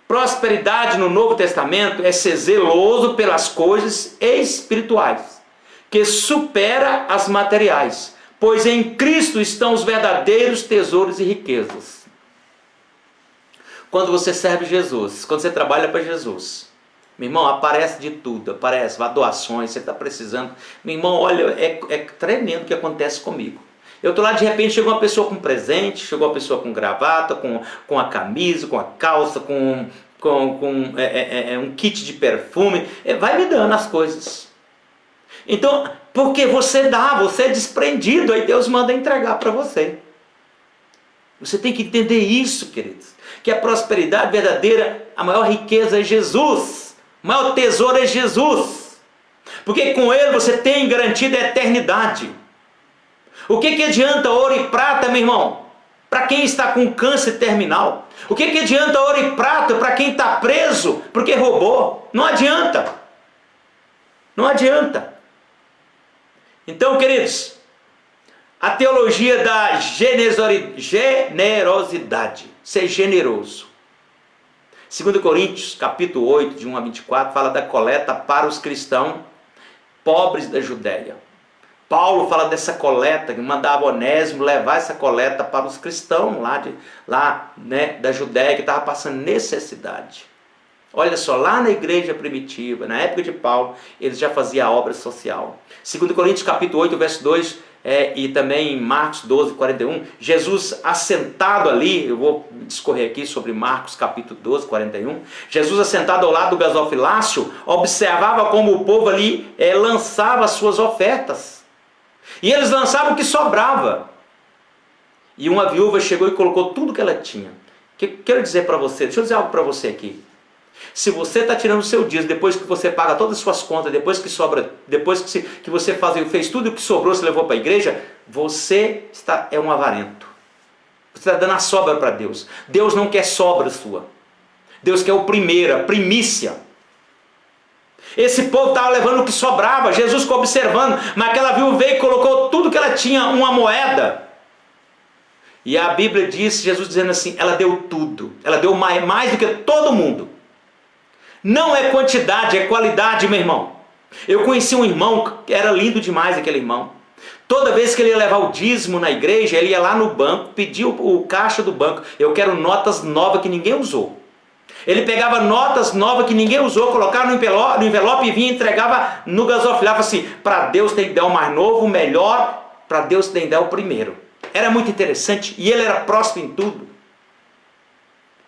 Prosperidade no Novo Testamento é ser zeloso pelas coisas espirituais, que supera as materiais, pois em Cristo estão os verdadeiros tesouros e riquezas. Quando você serve Jesus, quando você trabalha para Jesus, meu irmão, aparece de tudo, aparece doações, você está precisando. Meu irmão, olha, é tremendo o que acontece comigo. Eu estou lá, de repente chegou uma pessoa com presente, chegou uma pessoa com gravata, com a camisa, com a calça, com um kit de perfume, vai me dando as coisas. Então, porque você dá, você é desprendido, aí Deus manda entregar para você. Você tem que entender isso, queridos, que a prosperidade verdadeira, a maior riqueza é Jesus, o maior tesouro é Jesus, porque com Ele você tem garantida a eternidade. O que adianta ouro e prata, meu irmão, para quem está com câncer terminal? O que adianta ouro e prata para quem está preso porque roubou? Não adianta. Não adianta. Então, queridos, a teologia da generosidade, ser generoso. 2 Coríntios, capítulo 8, de 1 a 24, fala da coleta para os cristãos pobres da Judéia. Paulo fala dessa coleta, que mandava Onésimo levar essa coleta para os cristãos lá da Judéia, que estavam passando necessidade. Olha só, lá na igreja primitiva, na época de Paulo, eles já faziam a obra social. 2 Coríntios capítulo 8, verso 2, e também em Marcos 12, 41, Jesus assentado ali, eu vou discorrer aqui sobre Marcos capítulo 12, 41, Jesus assentado ao lado do gasofilácio, observava como o povo ali lançava as suas ofertas. E eles lançavam o que sobrava. E uma viúva chegou e colocou tudo que ela tinha. O que eu quero dizer para você? Deixa eu dizer algo para você aqui. Se você está tirando o seu dízimo, depois que você paga todas as suas contas, depois que sobra, depois que você fez tudo o que sobrou, você levou para a igreja, você é um avarento. Você está dando a sobra para Deus. Deus não quer sobra sua. Deus quer o primeiro, a primícia. Esse povo estava levando o que sobrava, Jesus ficou observando, mas aquela viúva veio e colocou tudo que ela tinha, uma moeda. E a Bíblia diz, Jesus dizendo assim, ela deu tudo, ela deu mais do que todo mundo. Não é quantidade, é qualidade, meu irmão. Eu conheci um irmão, que era lindo demais aquele irmão. Toda vez que ele ia levar o dízimo na igreja, ele ia lá no banco, pedia o caixa do banco, eu quero notas novas que ninguém usou. Ele pegava notas novas que ninguém usou, colocava no envelope e vinha e entregava no gasofilácio, assim, para Deus tem que dar o mais novo, o melhor, para Deus tem que dar o primeiro. Era muito interessante e ele era próspero em tudo.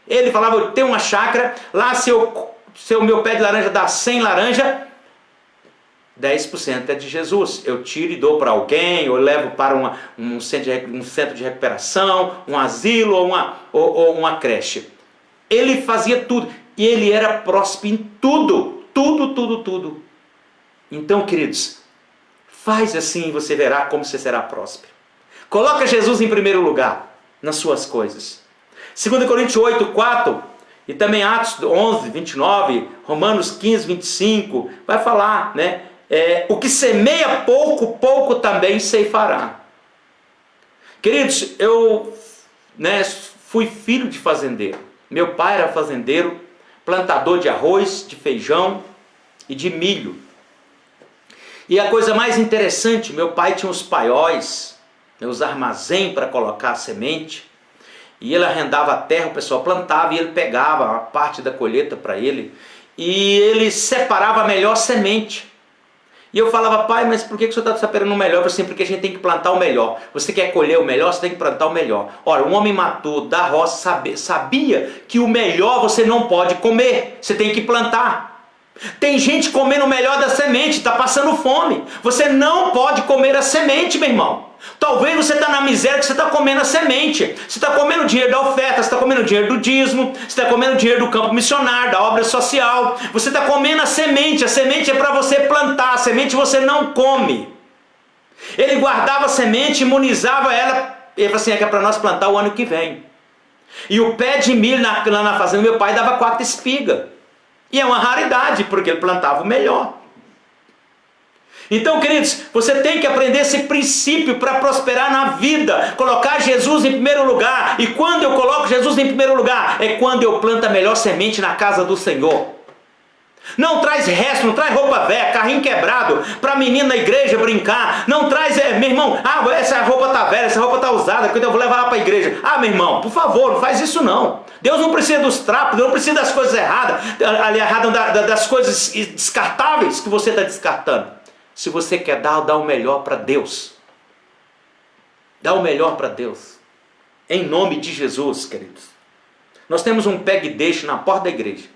Ele falava, eu tenho uma chácara, lá se o meu pé de laranja dá 100 laranja, 10% é de Jesus. Eu tiro e dou para alguém, ou levo para um centro de recuperação, um asilo ou uma creche. Ele fazia tudo. E ele era próspero em tudo. Tudo. Então, queridos, faz assim e você verá como você será próspero. Coloca Jesus em primeiro lugar nas suas coisas. 2 Coríntios 8, 4 e também Atos 11, 29, Romanos 15, 25, vai falar, né? O que semeia pouco, pouco também ceifará. Queridos, eu fui filho de fazendeiro. Meu pai era fazendeiro, plantador de arroz, de feijão e de milho. E a coisa mais interessante, meu pai tinha os paióis, os armazéns para colocar a semente. E ele arrendava a terra, o pessoal plantava e ele pegava a parte da colheita para ele. E ele separava a melhor semente. E eu falava, pai, mas por que o senhor está separando o melhor? Eu falei assim, porque a gente tem que plantar o melhor. Você quer colher o melhor, você tem que plantar o melhor. Ora, um homem maturo da roça sabia que o melhor você não pode comer. Você tem que plantar. Tem gente comendo o melhor da semente, está passando fome. Você não pode comer a semente, meu irmão. Talvez você está na miséria que você está comendo a semente. Você está comendo o dinheiro da oferta, você está comendo o dinheiro do dízimo, você está comendo o dinheiro do campo missionário, da obra social. Você está comendo a semente é para você plantar, a semente você não come. Ele guardava a semente, imunizava ela, ele falou assim, é que é para nós plantar o ano que vem. E o pé de milho lá na fazenda, meu pai dava 4 espigas. E é uma raridade, porque ele plantava o melhor. Então, queridos, você tem que aprender esse princípio para prosperar na vida. Colocar Jesus em primeiro lugar. E quando eu coloco Jesus em primeiro lugar, é quando eu planto a melhor semente na casa do Senhor. Não traz resto, não traz roupa velha, carrinho quebrado, para a menina na igreja brincar. Não traz, meu irmão, essa roupa está velha, essa roupa está usada, quando eu vou levar ela para a igreja. Meu irmão, por favor, não faz isso não. Deus não precisa dos trapos, Deus não precisa das coisas erradas, das coisas descartáveis que você está descartando. Se você quer dar, dá o melhor para Deus. Dá o melhor para Deus. Em nome de Jesus, queridos. Nós temos um pega e deixa na porta da igreja.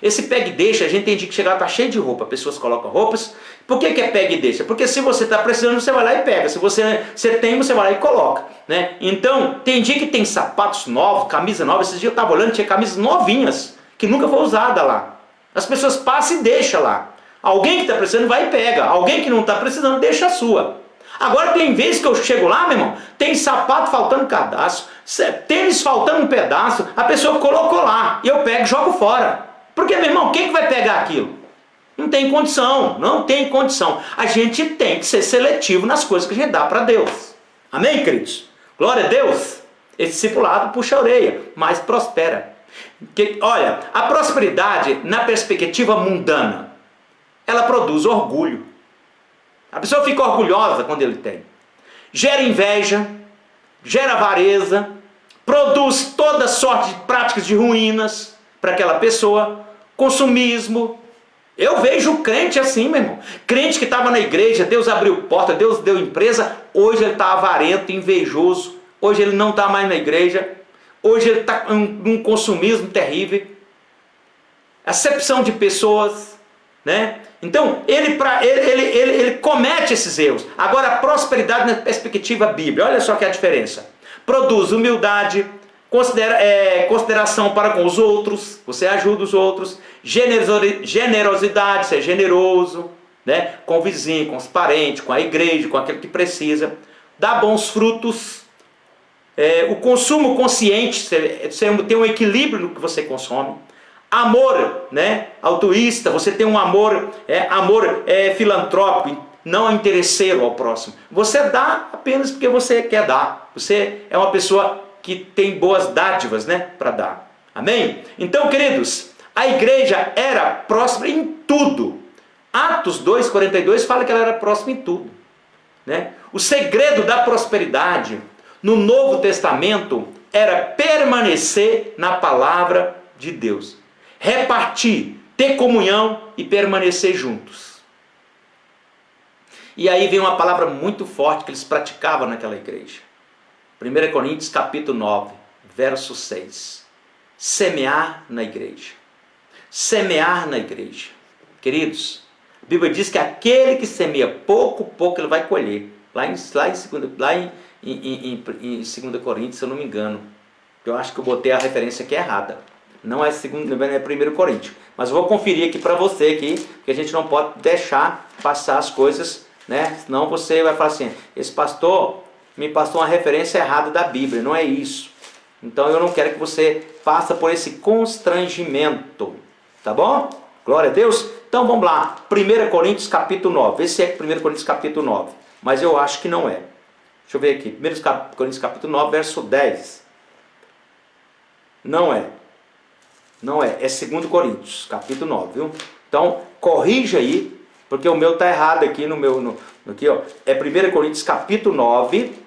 Esse pega e deixa, a gente tem dia que chegar, está cheio de roupa. Pessoas colocam roupas. Por que é pega e deixa? Porque se você está precisando, você vai lá e pega. Se você tem, você vai lá e coloca, né? Então, tem dia que tem sapatos novos, camisa nova. Esses dias eu estava olhando, tinha camisas novinhas, que nunca foi usada lá. As pessoas passam e deixam lá. Alguém que está precisando vai e pega. Alguém que não está precisando, deixa a sua. Agora tem vezes que eu chego lá, meu irmão, tem sapato faltando cadastro, tênis faltando um pedaço, a pessoa colocou lá, e eu pego e jogo fora. Porque, meu irmão, quem que vai pegar aquilo? Não tem condição, não tem condição. A gente tem que ser seletivo nas coisas que a gente dá para Deus. Amém, queridos? Glória a Deus. Esse discipulado puxa a orelha, mas prospera. Olha, a prosperidade, na perspectiva mundana, ela produz orgulho. A pessoa fica orgulhosa quando ele tem. Gera inveja, gera avareza, produz toda sorte de práticas de ruínas para aquela pessoa. Consumismo. Eu vejo crente assim, meu irmão. Crente que estava na igreja, Deus abriu porta, Deus deu empresa, hoje ele está avarento, invejoso, hoje ele não está mais na igreja, hoje ele está num consumismo terrível. Acepção de pessoas, né? Então, ele comete esses erros. Agora, a prosperidade na perspectiva bíblica, olha só que é a diferença. Produz humildade, consideração para com os outros, você ajuda os outros, generosidade, você é generoso, né? Com o vizinho, com os parentes, com a igreja, com aquele que precisa, dá bons frutos, o consumo consciente, você tem um equilíbrio no que você consome, amor, né? Altruísta, você tem um amor filantrópico, não interesseiro ao próximo, você dá apenas porque você quer dar, você é uma pessoa que tem boas dádivas, né, para dar. Amém? Então, queridos, a igreja era próspera em tudo. Atos 2:42 fala que ela era próspera em tudo, né? O segredo da prosperidade no Novo Testamento era permanecer na palavra de Deus. Repartir, ter comunhão e permanecer juntos. E aí vem uma palavra muito forte que eles praticavam naquela igreja. 1 Coríntios capítulo 9, verso 6. Semear na igreja. Semear na igreja. Queridos, a Bíblia diz que aquele que semeia pouco ele vai colher. Lá em 2 Coríntios, se eu não me engano. Eu acho que eu botei a referência aqui errada. Não é 1 Coríntios. Mas eu vou conferir aqui para você, aqui, porque a gente não pode deixar passar as coisas, né? Senão você vai falar assim, esse pastor me passou uma referência errada da Bíblia, não é isso. Então eu não quero que você passe por esse constrangimento, tá bom? Glória a Deus. Então vamos lá, 1 Coríntios capítulo 9, esse é 1 Coríntios capítulo 9, mas eu acho que não é. Deixa eu ver aqui, 1 Coríntios capítulo 9, verso 10. Não é, é 2 Coríntios capítulo 9, viu? Então corrija aí, porque o meu está errado aqui aqui, ó. É 1 Coríntios capítulo 9,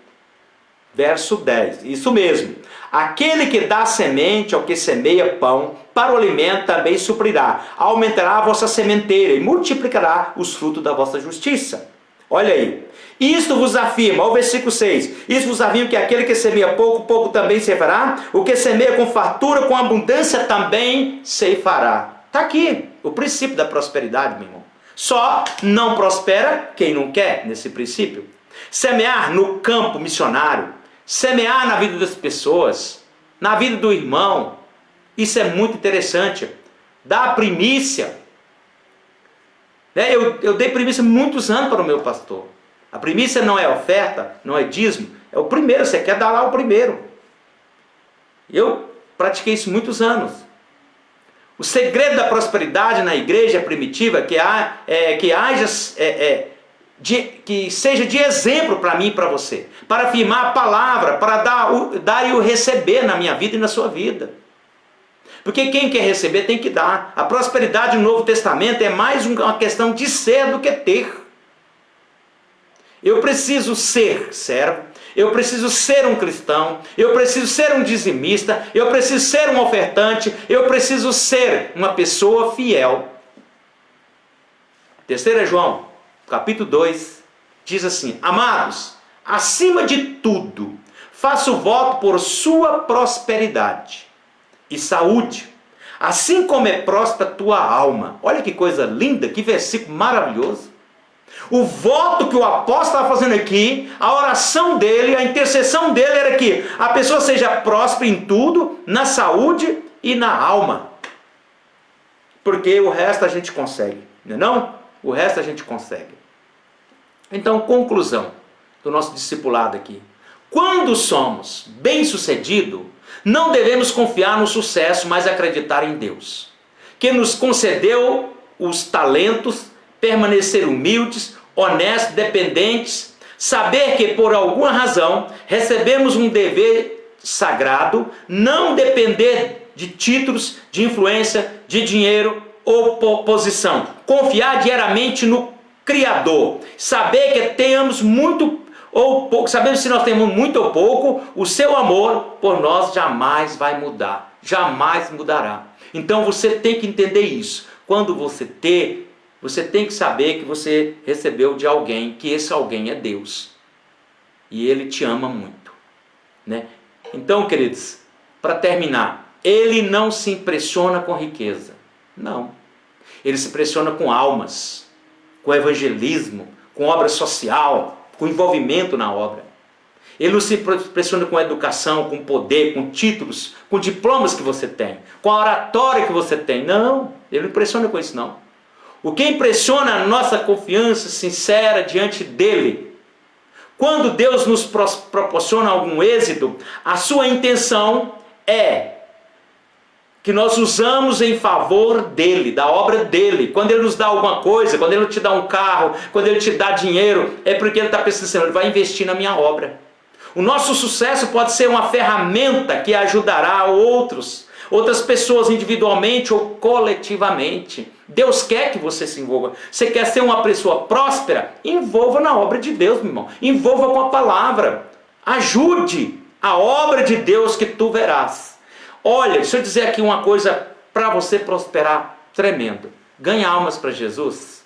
verso 10, isso mesmo. Aquele que dá semente ao que semeia pão, para o alimento também suprirá, aumentará a vossa sementeira e multiplicará os frutos da vossa justiça. Olha aí. Isto vos afirma, olha o versículo 6, isto vos afirma que aquele que semeia pouco também ceifará, o que semeia com fartura, com abundância também ceifará. Está aqui o princípio da prosperidade, meu irmão. Só não prospera quem não quer nesse princípio. Semear no campo missionário, semear na vida das pessoas, na vida do irmão, isso é muito interessante. Dar primícia. Eu dei primícia muitos anos para o meu pastor. A primícia não é oferta, não é dízimo, é o primeiro, você quer dar lá o primeiro. Eu pratiquei isso muitos anos. O segredo da prosperidade na igreja primitiva é que seja de exemplo para mim e para você, para afirmar a palavra, para dar e o receber na minha vida e na sua vida. Porque quem quer receber tem que dar. A prosperidade no Novo Testamento é mais uma questão de ser do que ter. Eu preciso ser servo, eu preciso ser um cristão, eu preciso ser um dizimista, eu preciso ser um ofertante, eu preciso ser uma pessoa fiel. 3 João, capítulo 2, diz assim: amados, acima de tudo, faço voto por sua prosperidade e saúde, assim como é próspera a tua alma. Olha que coisa linda, que versículo maravilhoso. O voto que o apóstolo estava fazendo aqui, a oração dele, a intercessão dele era que a pessoa seja próspera em tudo, na saúde e na alma. Porque o resto a gente consegue, não é não? O resto a gente consegue. Então, conclusão do nosso discipulado aqui. Quando somos bem-sucedidos, não devemos confiar no sucesso, mas acreditar em Deus, que nos concedeu os talentos, permanecer humildes, honestos, dependentes, saber que por alguma razão recebemos um dever sagrado, não depender de títulos, de influência, de dinheiro ou posição. Confiar diariamente no Criador, saber que temos muito ou pouco, sabemos se nós temos muito ou pouco, o seu amor por nós jamais vai mudar, jamais mudará. Então você tem que entender isso. Quando você tem que saber que você recebeu de alguém, que esse alguém é Deus. E Ele te ama muito, né? Então, queridos, para terminar, Ele não se impressiona com riqueza. Não. Ele se impressiona com almas, com evangelismo, com obra social, com envolvimento na obra. Ele não se impressiona com educação, com poder, com títulos, com diplomas que você tem, com a oratória que você tem. Não, Ele não impressiona com isso não. O que impressiona a nossa confiança sincera diante dEle. Quando Deus nos proporciona algum êxito, a sua intenção é que nós usamos em favor dEle, da obra dEle. Quando Ele nos dá alguma coisa, quando Ele te dá um carro, quando Ele te dá dinheiro, é porque Ele está pensando, Ele vai investir na minha obra. O nosso sucesso pode ser uma ferramenta que ajudará outras pessoas individualmente ou coletivamente. Deus quer que você se envolva. Você quer ser uma pessoa próspera? Envolva na obra de Deus, meu irmão. Envolva com a palavra. Ajude a obra de Deus que tu verás. Olha, deixa eu dizer aqui uma coisa para você prosperar tremendo. Ganha almas para Jesus.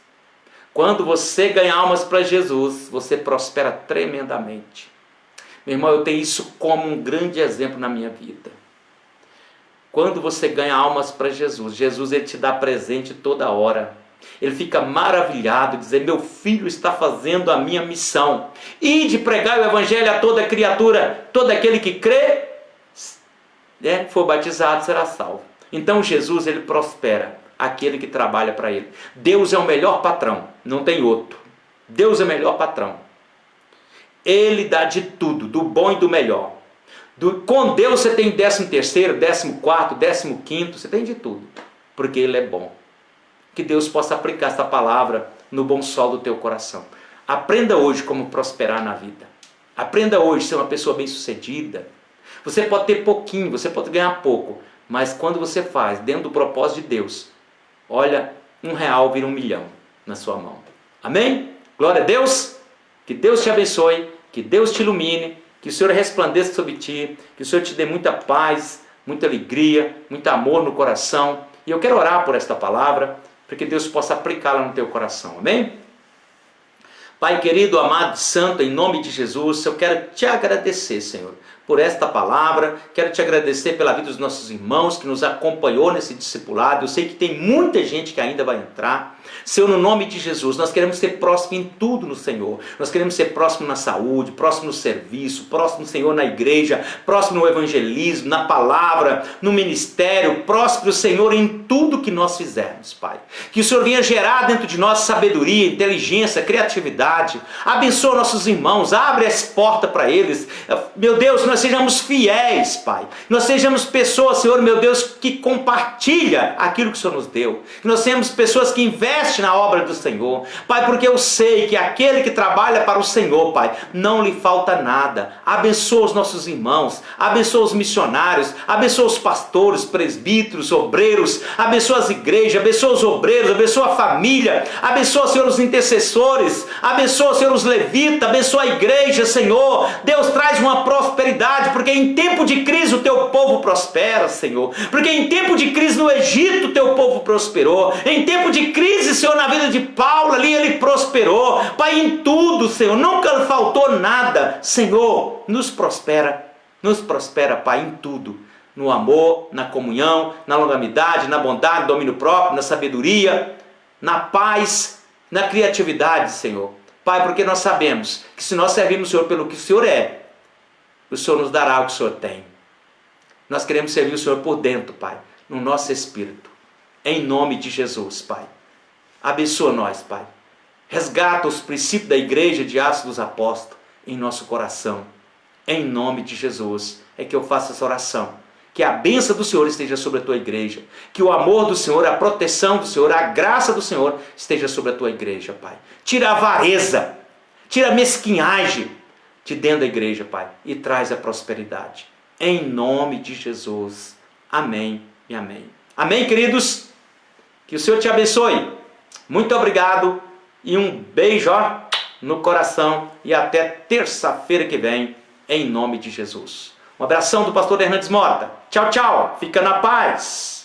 Quando você ganha almas para Jesus, você prospera tremendamente. Meu irmão, eu tenho isso como um grande exemplo na minha vida. Quando você ganha almas para Jesus, Jesus ele te dá presente toda hora. Ele fica maravilhado, dizer, meu filho está fazendo a minha missão. E de pregar o evangelho a toda criatura, todo aquele que crê, for batizado, será salvo. Então Jesus ele prospera aquele que trabalha para ele. Deus é o melhor patrão, não tem outro. Deus é o melhor patrão. Ele dá de tudo, do bom e do melhor. Com Deus você tem 13º, 14º, 15º, você tem de tudo, porque Ele é bom. Que Deus possa aplicar esta palavra no bom solo do teu coração. Aprenda hoje como prosperar na vida. Aprenda hoje a ser uma pessoa bem-sucedida. Você pode ter pouquinho, você pode ganhar pouco, mas quando você faz dentro do propósito de Deus, olha, R$1 vira 1 milhão na sua mão. Amém? Glória a Deus. Que Deus te abençoe, que Deus te ilumine, que o Senhor resplandeça sobre ti, que o Senhor te dê muita paz, muita alegria, muito amor no coração. E eu quero orar por esta palavra, para que Deus possa aplicá-la no teu coração. Amém? Pai querido, amado, santo, em nome de Jesus, eu quero te agradecer, Senhor, por esta palavra. Quero te agradecer pela vida dos nossos irmãos que nos acompanhou nesse discipulado. Eu sei que tem muita gente que ainda vai entrar. Senhor, no nome de Jesus, nós queremos ser próximos em tudo no Senhor. Nós queremos ser próximos na saúde, próximos no serviço, próximos, Senhor, na igreja, próximos no evangelismo, na palavra, no ministério, próximos, Senhor, em tudo que nós fizermos, Pai. Que o Senhor venha gerar dentro de nós sabedoria, inteligência, criatividade. Abençoa nossos irmãos, abre as portas para eles. Meu Deus, não nós sejamos fiéis, Pai. Que nós sejamos pessoas, Senhor, meu Deus, que compartilha aquilo que o Senhor nos deu. Que nós sejamos pessoas que investem na obra do Senhor. Pai, porque eu sei que aquele que trabalha para o Senhor, Pai, não lhe falta nada. Abençoa os nossos irmãos, abençoa os missionários, abençoa os pastores, presbíteros, obreiros, abençoa as igrejas, abençoa os obreiros, abençoa a família, abençoa, Senhor, os intercessores, abençoa, Senhor, os levitas, abençoa a igreja, Senhor. Deus, traz uma prosperidade, porque em tempo de crise o teu povo prospera, Senhor. Porque em tempo de crise no Egito o teu povo prosperou. Em tempo de crise, Senhor, na vida de Paulo ali ele prosperou. Pai, em tudo, Senhor, nunca faltou nada. Senhor, nos prospera, Pai, em tudo. No amor, na comunhão, na longanimidade, na bondade, no domínio próprio, na sabedoria, na paz, na criatividade, Senhor. Pai, porque nós sabemos que se nós servirmos o Senhor pelo que o Senhor é, o Senhor nos dará o que o Senhor tem. Nós queremos servir o Senhor por dentro, Pai, no nosso espírito. Em nome de Jesus, Pai. Abençoa nós, Pai. Resgata os princípios da igreja de Atos dos Apóstolos em nosso coração. Em nome de Jesus é que eu faço essa oração. Que a bênção do Senhor esteja sobre a tua igreja. Que o amor do Senhor, a proteção do Senhor, a graça do Senhor esteja sobre a tua igreja, Pai. Tira a avareza, tira a mesquinhagem de dentro da igreja, Pai. E traz a prosperidade. Em nome de Jesus. Amém e amém. Amém, queridos? Que o Senhor te abençoe. Muito obrigado e um beijo no coração. E até terça-feira que vem, em nome de Jesus. Um abração do pastor Hernandes Mota. Tchau, tchau. Fica na paz.